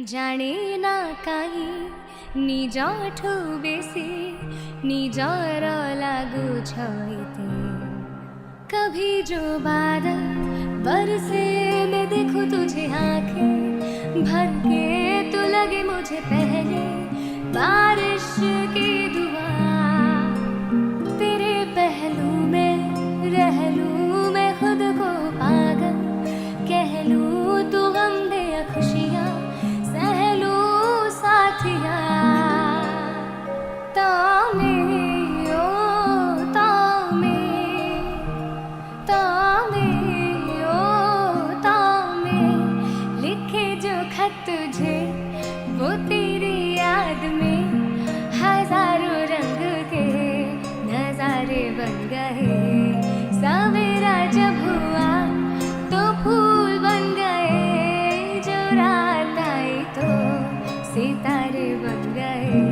जाने ना काहीँ निजठो बेसी निजर लागु छ इते। कभी जो बादल बरसे मैं देखूं तुझे आंखें भर के, तो लगे मुझे पहले बारिश की दुआ। तेरे पहलू में रह लूं मैं खुद को पागल, कह लूं तू गम दे या खुशियाँ सह लूं साथिया। तामे ओ तामे, तामे ओ तामे, लिखे जो खत तुझे वो तेरी याद में हजारों रंग के नजारे बन गए। सवेरा जब हुआ तो फूल बन गए, जो रात आई तो सितारे बन गए।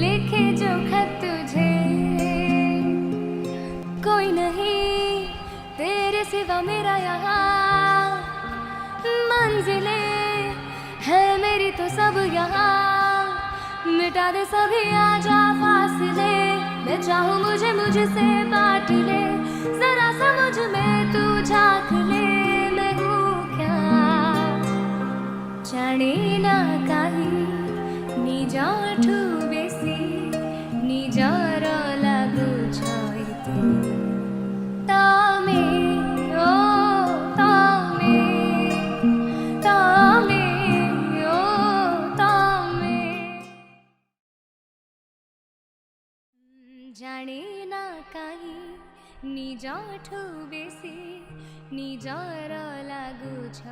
लिखे जो खत तुझे कोई नहीं तेरे सिवा मेरा यहाँ, मंजिलें है मेरी तो सब यहाँ। मिटा दे सभी आजा फासले, मैं चाहूँ मुझे मुझसे बांट ले। जरा सा मुझ में तू झाँक ले, मैं हूँ क्या जाने ना काहीँ निजठो बेसी निजर लागु छ इते। तामे ओ तामे, तामे ओ तामे, जाने ना काहीँ निजठो बेसी निजर लागु छ।